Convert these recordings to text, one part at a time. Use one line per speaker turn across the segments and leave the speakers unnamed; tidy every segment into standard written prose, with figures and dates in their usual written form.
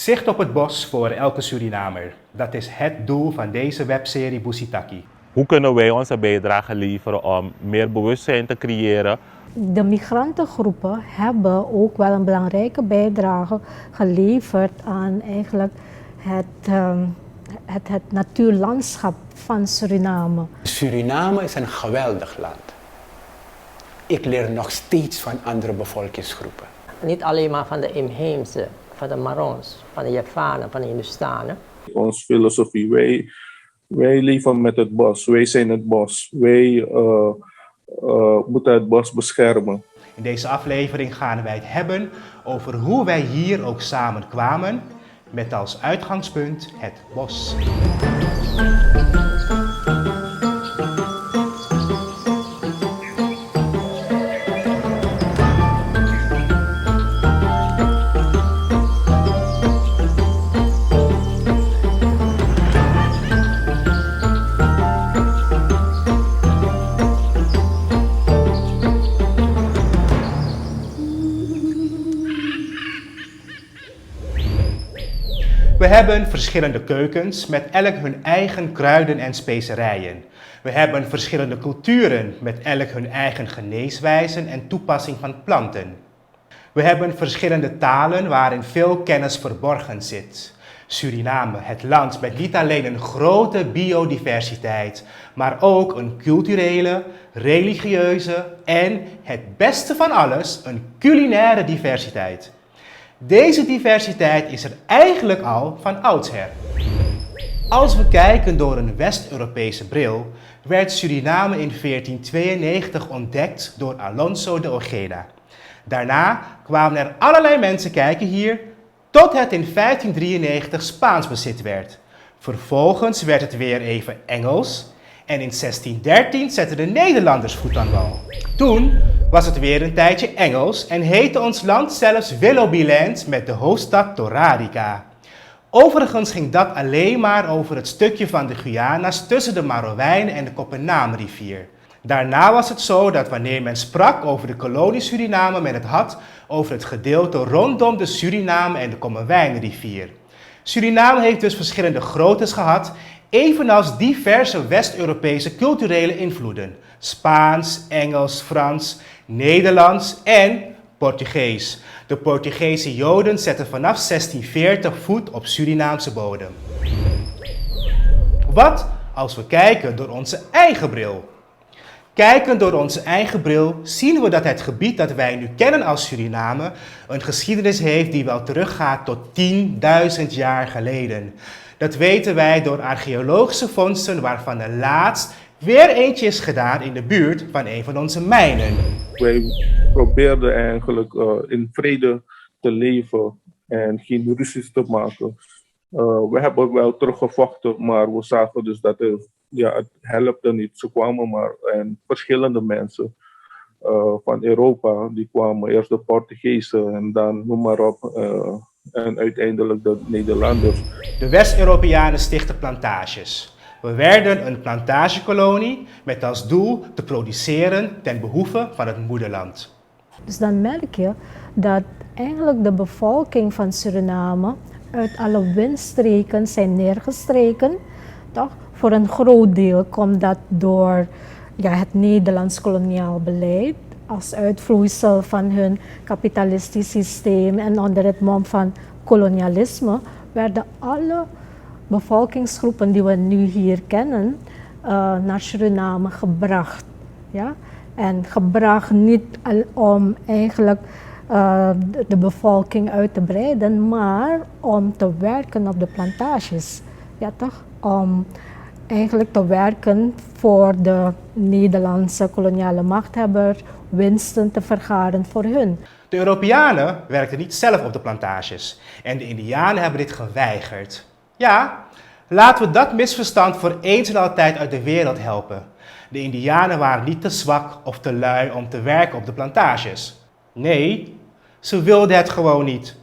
Zicht op het bos voor elke Surinamer. Dat is het doel van deze webserie Busitaki.
Hoe kunnen wij onze bijdrage leveren om meer bewustzijn te creëren?
De migrantengroepen hebben ook wel een belangrijke bijdrage geleverd aan eigenlijk het natuurlandschap van Suriname.
Suriname is een geweldig land. Ik leer nog steeds van andere bevolkingsgroepen.
Niet alleen maar van de inheemse, van de Marons, van de Javanen, van de Hindustanen.
Onze filosofie, wij leven met het bos, wij zijn het bos, wij moeten het bos beschermen.
In deze aflevering gaan wij het hebben over hoe wij hier ook samen kwamen, met als uitgangspunt het bos. We hebben verschillende keukens met elk hun eigen kruiden en specerijen. We hebben verschillende culturen met elk hun eigen geneeswijzen en toepassing van planten. We hebben verschillende talen waarin veel kennis verborgen zit. Suriname, het land met niet alleen een grote biodiversiteit, maar ook een culturele, religieuze en, het beste van alles, een culinaire diversiteit. Deze diversiteit is er eigenlijk al van oudsher. Als we kijken door een West-Europese bril, werd Suriname in 1492 ontdekt door Alonso de Ojeda. Daarna kwamen er allerlei mensen kijken hier, tot het in 1593 Spaans bezit werd. Vervolgens werd het weer even Engels en in 1613 zetten de Nederlanders voet aan wal. Toen was het weer een tijdje Engels en heette ons land zelfs Willoughbyland met de hoofdstad Torarica. Overigens ging dat alleen maar over het stukje van de Guyana's tussen de Marowijnen en de Koppennaamrivier. Daarna was het zo dat wanneer men sprak over de kolonie Suriname, men het had over het gedeelte rondom de Suriname en de Kommerwijnenrivier. Suriname heeft dus verschillende groottes gehad, evenals diverse West-Europese culturele invloeden. Spaans, Engels, Frans, Nederlands en Portugees. De Portugese Joden zetten vanaf 1640 voet op Surinaamse bodem. Wat als we kijken door onze eigen bril? Kijkend door onze eigen bril zien we dat het gebied dat wij nu kennen als Suriname een geschiedenis heeft die wel teruggaat tot 10.000 jaar geleden. Dat weten wij door archeologische vondsten waarvan er laatst weer eentje is gedaan in de buurt van een van onze mijnen.
Wij probeerden eigenlijk in vrede te leven en geen ruzies te maken. We hebben wel teruggevochten, maar we zagen dus dat het helpte niet. Ze kwamen maar en verschillende mensen van Europa, die kwamen eerst de Portugezen en dan noem maar op en uiteindelijk de Nederlanders.
De West-Europeanen stichten plantages. We werden een plantagekolonie met als doel te produceren ten behoeve van het moederland.
Dus dan merk je dat eigenlijk de bevolking van Suriname uit alle windstreken zijn neergestreken, toch? Voor een groot deel komt dat door het Nederlands koloniaal beleid als uitvloeisel van hun kapitalistisch systeem en onder het mom van kolonialisme werden alle bevolkingsgroepen die we nu hier kennen naar Suriname gebracht. Ja? En gebracht niet om eigenlijk de bevolking uit te breiden, maar om te werken op de plantages. Ja, toch? Om eigenlijk te werken voor de Nederlandse koloniale machthebbers, winsten te vergaren voor hun.
De Europeanen werkten niet zelf op de plantages en de Indianen hebben dit geweigerd. Ja, laten we dat misverstand voor eens en altijd uit de wereld helpen. De Indianen waren niet te zwak of te lui om te werken op de plantages. Nee, ze wilden het gewoon niet.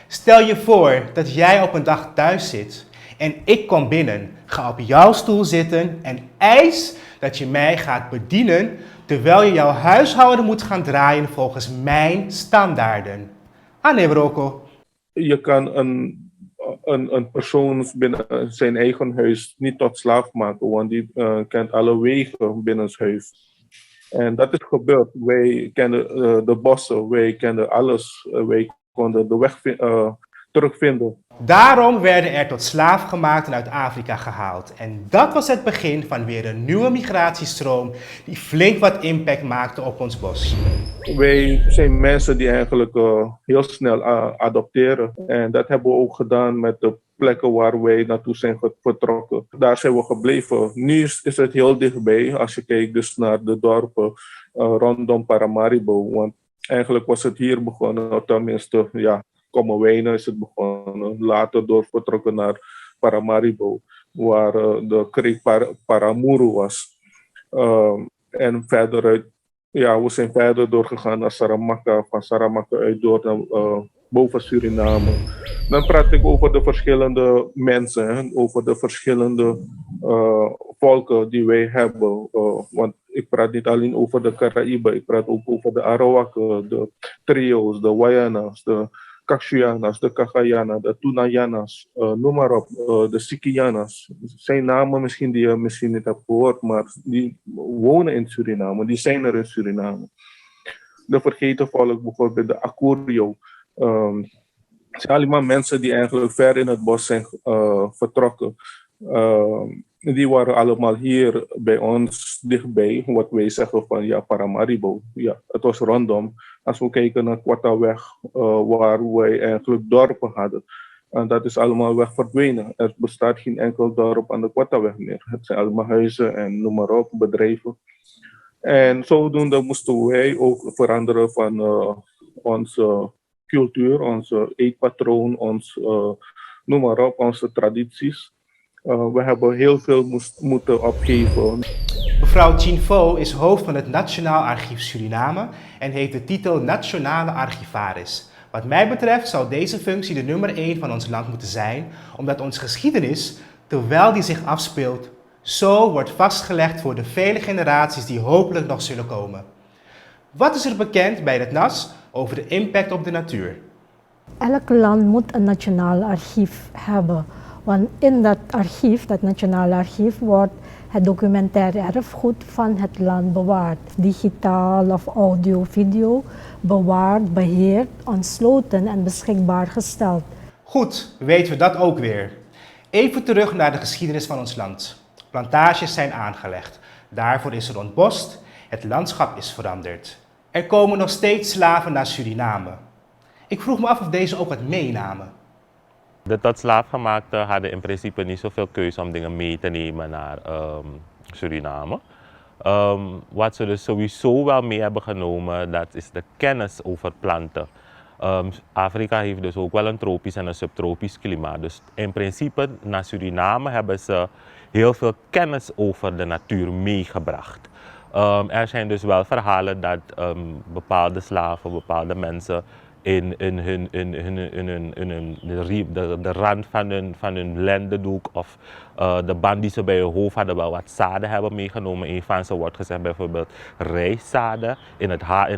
Stel je voor dat jij op een dag thuis zit en ik kom binnen, ga op jouw stoel zitten en eis dat je mij gaat bedienen terwijl je jouw huishouden moet gaan draaien volgens mijn standaarden. Anebroko.
je kan een persoon binnen zijn eigen huis niet tot slaaf maken, want die kent alle wegen binnen het huis. En dat is gebeurd. Wij kenden de bossen, wij kenden alles. Wij konden de weg terugvinden.
Daarom werden er tot slaafgemaakten uit Afrika gehaald. En dat was het begin van weer een nieuwe migratiestroom die flink wat impact maakte op ons bos.
Wij zijn mensen die eigenlijk heel snel adopteren. En dat hebben we ook gedaan met de plekken waar wij naartoe zijn vertrokken. Daar zijn we gebleven. Nu is het heel dichtbij als je kijkt dus naar de dorpen rondom Paramaribo. Want eigenlijk was het hier begonnen, tenminste, ja, Kommerwijnen is het begonnen. Later doorvertrokken naar Paramaribo, waar de kreek Paramuru was. En verderuit, ja, we zijn verder doorgegaan naar Saramaka, van Saramaka uit door naar boven Suriname. Dan praat ik over de verschillende mensen, hè, over de verschillende volken die wij hebben. Want ik praat niet alleen over de Caraïben, ik praat ook over de Arawakken, de Trio's, de Wayanas, de Cachuyanas, de Cagayanas, de Tunayanas, noem maar op, de Sikiyanas. Zijn namen misschien die je misschien niet hebt gehoord, maar die wonen in Suriname, die zijn er in Suriname. De vergeten volk bijvoorbeeld, de Akurio. Het zijn allemaal mensen die eigenlijk ver in het bos zijn vertrokken. Die waren allemaal hier bij ons dichtbij, wat wij zeggen van ja, Paramaribo. Ja, het was rondom. Als we kijken naar Quataweg, waar wij eigenlijk dorpen hadden. En dat is allemaal weg verdwenen. Er bestaat geen enkel dorp aan de Quataweg meer. Het zijn allemaal huizen en noem maar op, bedrijven. En zodoende moesten wij ook veranderen van onze cultuur, onze eetpatroon, noem maar op, onze tradities. We hebben heel veel moeten opgeven.
Mevrouw Chin Vo is hoofd van het Nationaal Archief Suriname en heeft de titel Nationale Archivaris. Wat mij betreft zou deze functie de nummer 1 van ons land moeten zijn, omdat onze geschiedenis, terwijl die zich afspeelt, zo wordt vastgelegd voor de vele generaties die hopelijk nog zullen komen. Wat is er bekend bij het NAS over de impact op de natuur?
Elk land moet een nationaal archief hebben. Want in dat archief, dat nationaal archief, wordt het documentaire erfgoed van het land bewaard. Digitaal of audio, video, bewaard, beheerd, ontsloten en beschikbaar gesteld.
Goed, weten we dat ook weer. Even terug naar de geschiedenis van ons land. Plantages zijn aangelegd. Daarvoor is er ontbost. Het landschap is veranderd. Er komen nog steeds slaven naar Suriname. Ik vroeg me af of deze ook wat meenamen.
De tot slaafgemaakten hadden in principe niet zoveel keuze om dingen mee te nemen naar Suriname. Wat ze dus sowieso wel mee hebben genomen, dat is de kennis over planten. Afrika heeft dus ook wel een tropisch en een subtropisch klimaat. Dus in principe naar Suriname hebben ze heel veel kennis over de natuur meegebracht. Er zijn dus wel verhalen dat bepaalde slaven, bepaalde mensen de rand van hun lendendoek of de band die ze bij hun hoofd hadden wel wat zaden hebben meegenomen. Een van ze wordt gezegd bijvoorbeeld rijstzaden in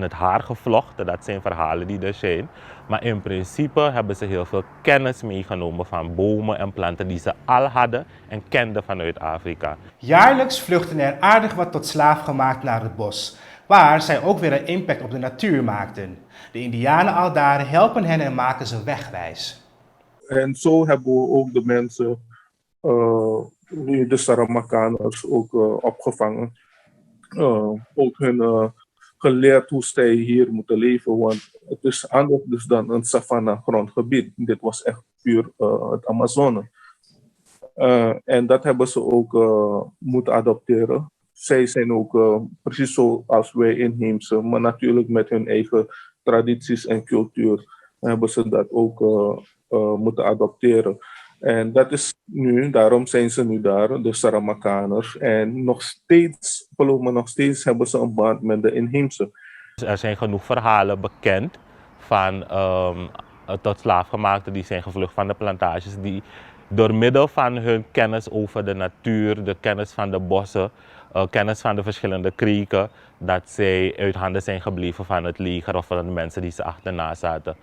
het haar gevlochten. Dat zijn verhalen die er zijn. Maar in principe hebben ze heel veel kennis meegenomen van bomen en planten die ze al hadden en kenden vanuit Afrika.
Jaarlijks vluchten er aardig wat tot slaaf gemaakt naar het bos, waar zij ook weer een impact op de natuur maakten. De Indianen aldaar helpen hen en maken ze wegwijs.
En zo hebben we ook de mensen, de Saramakaners, ook opgevangen. Ook hun geleerd hoe zij hier moeten leven, want het is anders dus dan een savanna grondgebied. Dit was echt puur het Amazone. En dat hebben ze ook moeten adopteren. Zij zijn ook precies zoals wij inheemse, maar natuurlijk met hun eigen tradities en cultuur hebben ze dat ook moeten adopteren. En dat is nu, daarom zijn ze nu daar, de Saramakaners. En nog steeds, geloof me, nog steeds hebben ze een band met de inheemse.
Er zijn genoeg verhalen bekend van tot slaafgemaakten die zijn gevlucht van de plantages, die door middel van hun kennis over de natuur, de kennis van de bossen, kennis van de verschillende kreken, dat zij uit handen zijn gebleven van het leger of van de mensen die ze achterna zaten.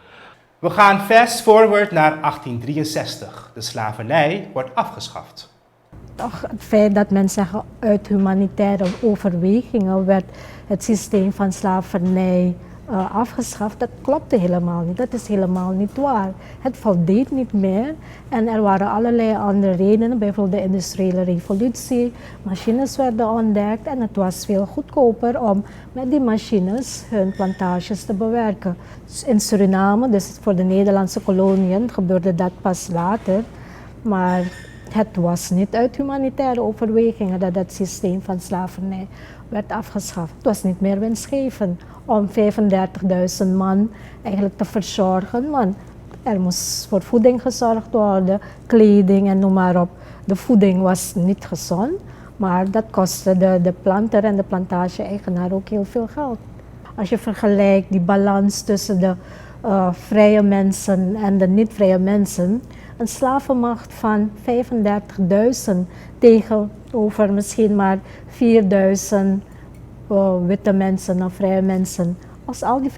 We gaan fast forward naar 1863. De slavernij wordt afgeschaft.
Toch het feit dat men zegt uit humanitaire overwegingen werd het systeem van slavernij afgeschaft, dat klopte helemaal niet. Dat is helemaal niet waar. Het voldeed niet meer en er waren allerlei andere redenen, bijvoorbeeld de industriële revolutie, machines werden ontdekt en het was veel goedkoper om met die machines hun plantages te bewerken. In Suriname, dus voor de Nederlandse koloniën, gebeurde dat pas later, maar het was niet uit humanitaire overwegingen dat het systeem van slavernij werd afgeschaft. Het was niet meer winstgevend om 35.000 man eigenlijk te verzorgen, want er moest voor voeding gezorgd worden, kleding en noem maar op. De voeding was niet gezond, maar dat kostte de planter en de plantage-eigenaar ook heel veel geld. Als je vergelijkt die balans tussen de vrije mensen en de niet-vrije mensen, een slavenmacht van 35.000 tegenover misschien maar 4.000 witte mensen of vrije mensen. Als al die 35.000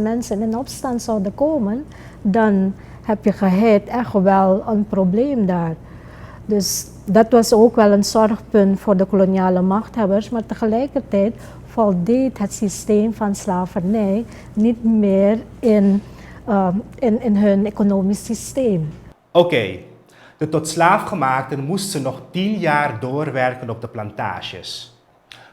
mensen in opstand zouden komen, dan heb je geheid echt wel een probleem daar. Dus dat was ook wel een zorgpunt voor de koloniale machthebbers, maar tegelijkertijd voldeed het systeem van slavernij niet meer in hun economisch systeem.
Oké, de tot slaafgemaakten moesten nog 10 jaar doorwerken op de plantages.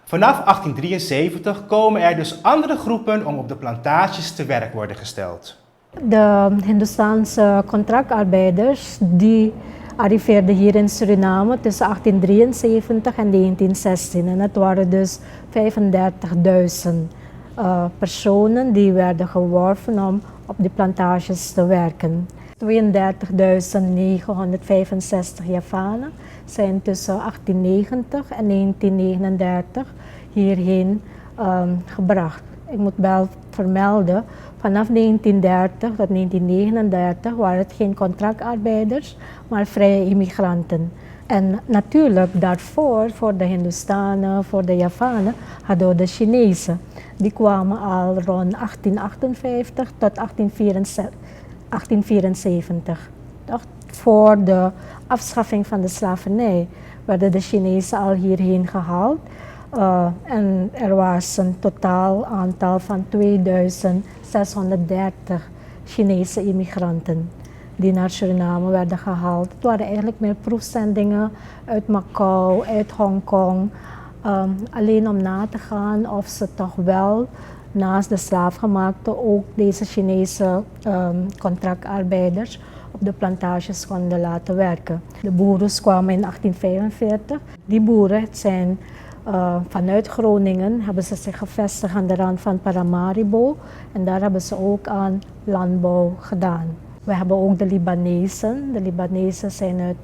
Vanaf 1873 komen er dus andere groepen om op de plantages te werk worden gesteld.
De Hindoestaanse contractarbeiders die arriveerden hier in Suriname tussen 1873 en 1916. En het waren dus 35.000 personen die werden geworven om op die plantages te werken. 32.965 Javanen zijn tussen 1890 en 1939 hierheen gebracht. Ik moet wel vermelden, vanaf 1930 tot 1939 waren het geen contractarbeiders, maar vrije immigranten. En natuurlijk daarvoor, voor de Hindoestanen, voor de Javanen, hadden we de Chinezen. Die kwamen al rond 1858 tot 1874. Voor de afschaffing van de slavernij werden de Chinezen al hierheen gehaald. En er was een totaal aantal van 2630 Chinese immigranten die naar Suriname werden gehaald. Het waren eigenlijk meer proefzendingen uit Macau, uit Hongkong. Alleen om na te gaan of ze toch wel naast de slaafgemaakten ook deze Chinese contractarbeiders op de plantages konden laten werken. De boeren kwamen in 1845. Die boeren zijn vanuit Groningen hebben ze zich gevestigd aan de rand van Paramaribo en daar hebben ze ook aan landbouw gedaan. We hebben ook de Libanezen. De Libanezen zijn uit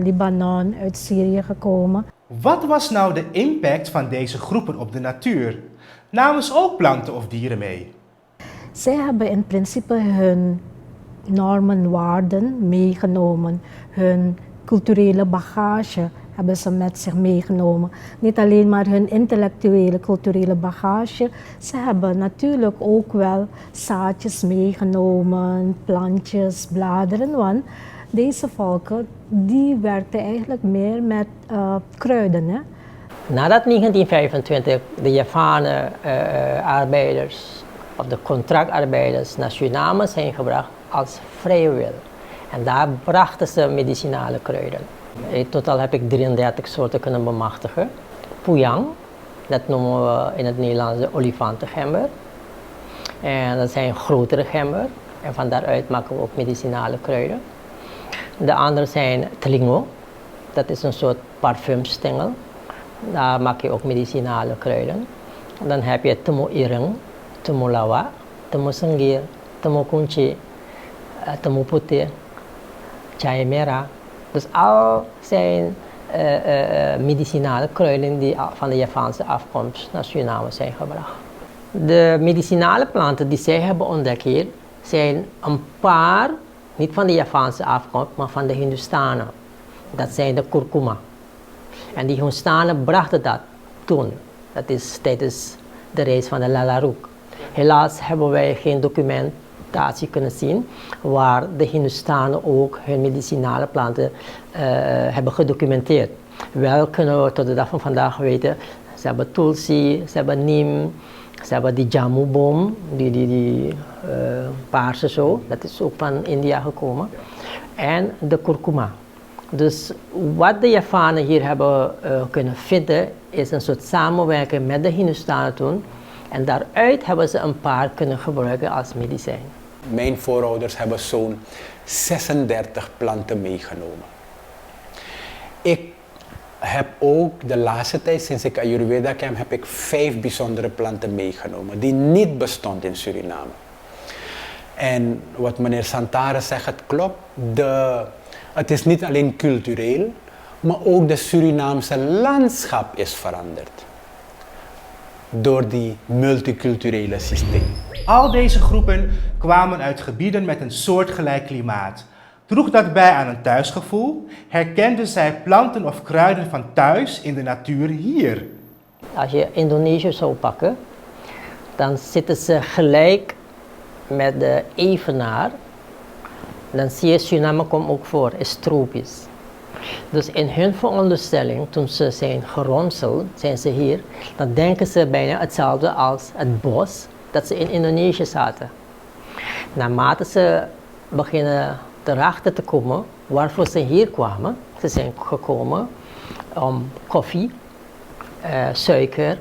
Libanon, uit Syrië gekomen.
Wat was nou de impact van deze groepen op de natuur? Namen ze ook planten of dieren mee?
Zij hebben in principe hun normen, waarden meegenomen. Hun culturele bagage hebben ze met zich meegenomen. Niet alleen maar hun intellectuele, culturele bagage. Ze hebben natuurlijk ook wel zaadjes meegenomen, plantjes, bladeren. Want deze volken die werkten eigenlijk meer met kruiden. Hè?
Nadat 1925 de Javanen arbeiders of de contractarbeiders naar Suriname zijn gebracht als vrije wil. En daar brachten ze medicinale kruiden. In totaal heb ik 33 soorten kunnen bemachtigen. Puyang, dat noemen we in het Nederlands de olifantengember. En dat zijn grotere gember. En van daaruit maken we ook medicinale kruiden. De andere zijn Tlingo, dat is een soort parfumstengel. Daar maak je ook medicinale kruiden. Dan heb je Temo Ireng, Temo Lawa, Temo Sengir, Temo Kunci, Temo Putih, Chai Merah. Dus al zijn medicinale kruiden die van de Javaanse afkomst naar Suriname zijn gebracht. De medicinale planten die zij hebben ontdekt hier zijn een paar, niet van de Javaanse afkomst, maar van de Hindoestanen. Dat zijn de kurkuma. En die Hindoestanen brachten dat toen. Dat is tijdens de reis van de Lalarook. Helaas hebben wij geen document documentatie kunnen zien waar de Hindustanen ook hun medicinale planten hebben gedocumenteerd. Wel kunnen we tot de dag van vandaag weten, ze hebben tulsi, ze hebben neem, ze hebben die jammu-boom, die paarse zo, dat is ook van India gekomen. En de kurkuma. Dus wat de Javanen hier hebben kunnen vinden, is een soort samenwerking met de Hindustanen toen. En daaruit hebben ze een paar kunnen gebruiken als medicijn.
Mijn voorouders hebben zo'n 36 planten meegenomen. Ik heb ook de laatste tijd, sinds ik Ayurveda ken, heb ik 5 bijzondere planten meegenomen die niet bestonden in Suriname. En wat meneer Santare zegt, het klopt. Het is niet alleen cultureel, maar ook de Surinaamse landschap is veranderd door die multiculturele systeem.
Al deze groepen kwamen uit gebieden met een soortgelijk klimaat. Droeg dat bij aan een thuisgevoel, herkenden zij planten of kruiden van thuis in de natuur hier.
Als je Indonesië zou pakken, dan zitten ze gelijk met de evenaar. Dan zie je Suriname komt ook voor, is tropisch. Dus in hun veronderstelling, toen ze zijn geronseld, zijn ze hier, dan denken ze bijna hetzelfde als het bos dat ze in Indonesië zaten. Naarmate ze beginnen erachter te komen waarvoor ze hier kwamen, ze zijn gekomen om koffie, suiker,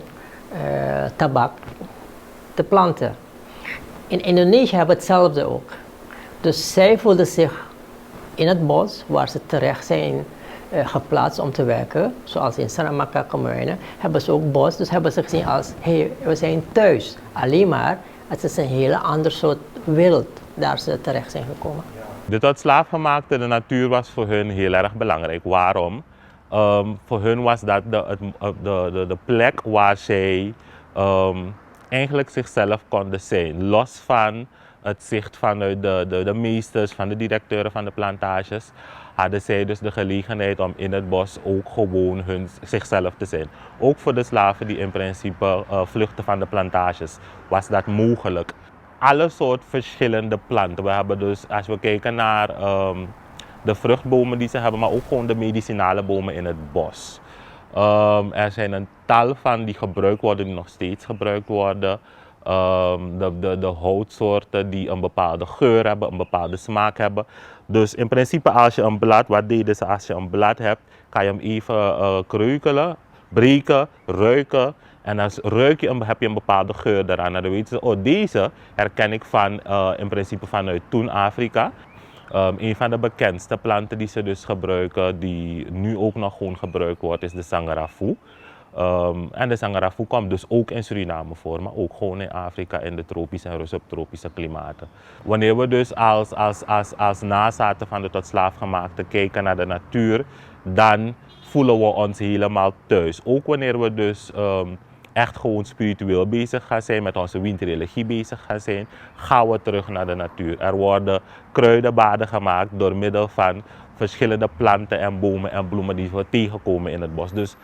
tabak te planten. In Indonesië hebben we hetzelfde ook. Dus zij voelden zich in het bos, waar ze terecht zijn geplaatst om te werken, zoals in Saramacca Commune, hebben ze ook bos, dus hebben ze gezien als, hey, we zijn thuis. Alleen maar, het is een hele ander soort wereld daar ze terecht zijn gekomen.
De tot slaafgemaakte, de natuur was voor hun heel erg belangrijk. Waarom? Voor hun was dat de plek waar zij eigenlijk zichzelf konden zijn. Los van het zicht vanuit de meesters, van de directeuren van de plantages, hadden zij dus de gelegenheid om in het bos ook gewoon zichzelf te zijn. Ook voor de slaven die in principe vluchten van de plantages was dat mogelijk. Alle soort verschillende planten. We hebben dus, als we kijken naar de vruchtbomen die ze hebben, maar ook gewoon de medicinale bomen in het bos. Er zijn een tal van die gebruikt worden, die nog steeds gebruikt worden. De houtsoorten die een bepaalde geur hebben, een bepaalde smaak hebben. Dus in principe als je een blad, wat deden ze als je een blad hebt, kan je hem even kreukelen, breken, ruiken. En als ruik je hem, heb je een bepaalde geur eraan. En dan weten ze, oh deze herken ik van, in principe vanuit toen Afrika. Een van de bekendste planten die ze dus gebruiken, die nu ook nog gewoon gebruikt wordt, is de sangarafu. En de sangarafu komt dus ook in Suriname voor, maar ook gewoon in Afrika in de tropische en subtropische klimaten. Wanneer we dus als nazaten van de tot slaafgemaakte kijken naar de natuur, dan voelen we ons helemaal thuis. Ook wanneer we dus echt gewoon spiritueel bezig gaan zijn, met onze windreligie bezig gaan zijn, gaan we terug naar de natuur. Er worden kruidenbaden gemaakt door middel van verschillende planten en bomen en bloemen die we tegenkomen in het bos. Dus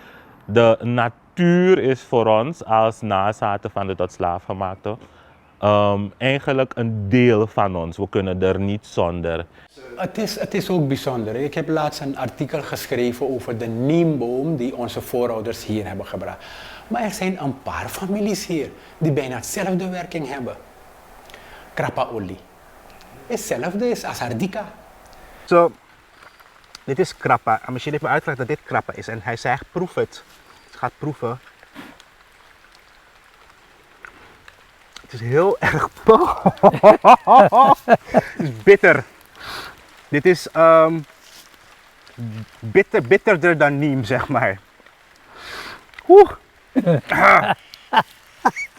de natuur is voor ons als nazaten van de tot slaafgemaakte eigenlijk een deel van ons. We kunnen er niet zonder.
Het is ook bijzonder. Ik heb laatst een artikel geschreven over de neemboom die onze voorouders hier hebben gebracht. Maar er zijn een paar families hier die bijna hetzelfde werking hebben. Krapa-olie. Hetzelfde is als hardica.
Zo, dit is krappa. En misschien heeft me uitgelegd dat dit krappa is. En hij zegt, proef het. Dus gaat proeven. Het is heel erg... Het is bitter. Dit is bitterder dan neem, zeg maar. Oeh.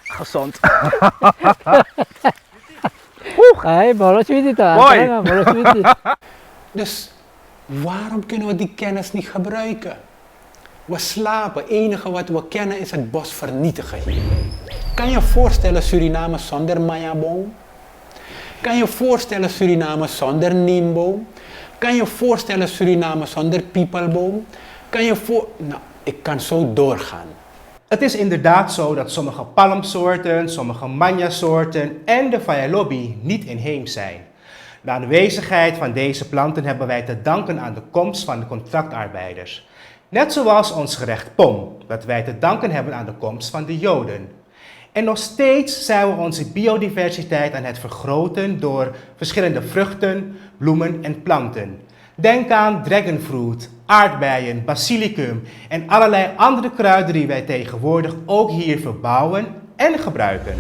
Gezond.
Ay, bolos wit
Dus waarom kunnen we die kennis niet gebruiken? We slapen. Het enige wat we kennen is het bos vernietigen hier. Kan je voorstellen Suriname zonder mayaboom? Kan je voorstellen Suriname zonder neemboom? Kan je voorstellen Suriname zonder piepelboom? Nou, ik kan zo doorgaan.
Het is inderdaad zo dat sommige palmsoorten, sommige manjasoorten en de Phalaenopsis niet inheems zijn. De aanwezigheid van deze planten hebben wij te danken aan de komst van de contractarbeiders. Net zoals ons gerecht pom, dat wij te danken hebben aan de komst van de Joden. En nog steeds zijn we onze biodiversiteit aan het vergroten door verschillende vruchten, bloemen en planten. Denk aan dragonfruit, aardbeien, basilicum en allerlei andere kruiden die wij tegenwoordig ook hier verbouwen en gebruiken.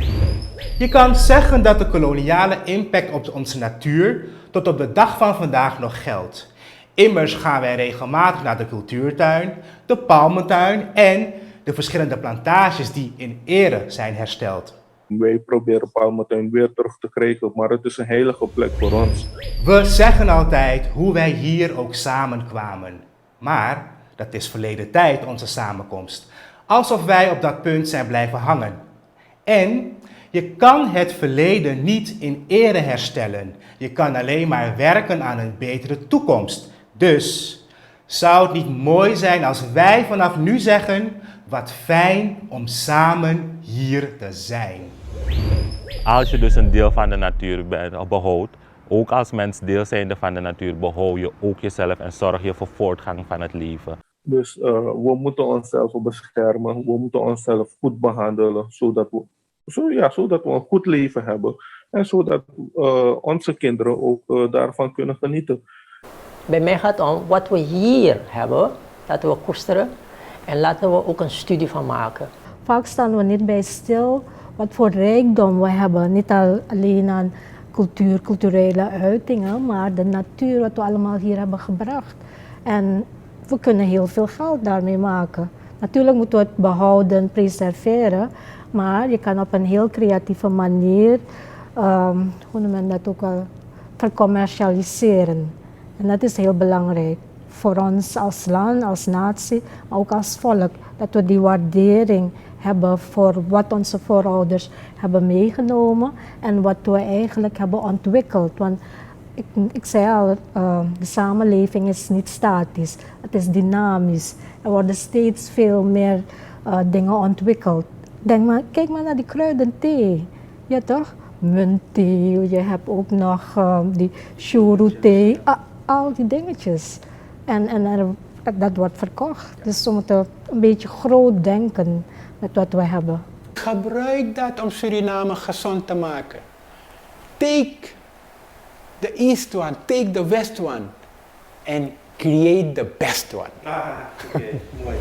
Je kan zeggen dat de koloniale impact op onze natuur tot op de dag van vandaag nog geldt. Immers gaan wij regelmatig naar de cultuurtuin, de palmentuin en de verschillende plantages die in ere zijn hersteld.
Wij proberen Palmentuin weer terug te krijgen, maar het is een heilige plek voor ons.
We zeggen altijd hoe wij hier ook samenkwamen. Maar dat is verleden tijd, onze samenkomst. Alsof wij op dat punt zijn blijven hangen. En je kan het verleden niet in ere herstellen. Je kan alleen maar werken aan een betere toekomst. Dus zou het niet mooi zijn als wij vanaf nu zeggen: wat fijn om samen hier te zijn.
Als je dus een deel van de natuur behoudt, ook als mens deel zijnde van de natuur, behoud je ook jezelf en zorg je voor voortgang van het leven.
Dus we moeten onszelf beschermen, we moeten onszelf goed behandelen, zodat we een goed leven hebben. En zodat onze kinderen ook daarvan kunnen genieten.
Bij mij gaat het om wat we hier hebben, laten we koesteren en laten we ook een studie van maken.
Vaak staan we niet bij stil wat voor rijkdom we hebben. Niet alleen aan cultuur, culturele uitingen, maar de natuur wat we allemaal hier hebben gebracht. En we kunnen heel veel geld daarmee maken. Natuurlijk moeten we het behouden, preserveren, maar je kan op een heel creatieve manier, hoe noem je dat ook al, vercommercialiseren. En dat is heel belangrijk voor ons als land, als natie, maar ook als volk. Dat we die waardering hebben voor wat onze voorouders hebben meegenomen en wat we eigenlijk hebben ontwikkeld. Want ik zei al, de samenleving is niet statisch, het is dynamisch. Er worden steeds veel meer dingen ontwikkeld. Kijk maar naar die kruidenthee, ja toch? Muntthee, je hebt ook nog die churu-thee, al die dingetjes. En dat wordt verkocht. Dus we moeten een beetje groot denken met wat we hebben.
Gebruik dat om Suriname gezond te maken. Take the east one, take the west one and create the best one.
Mooi.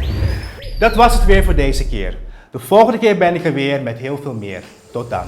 Dat was het weer voor deze keer. De volgende keer ben ik er weer met heel veel meer. Tot dan.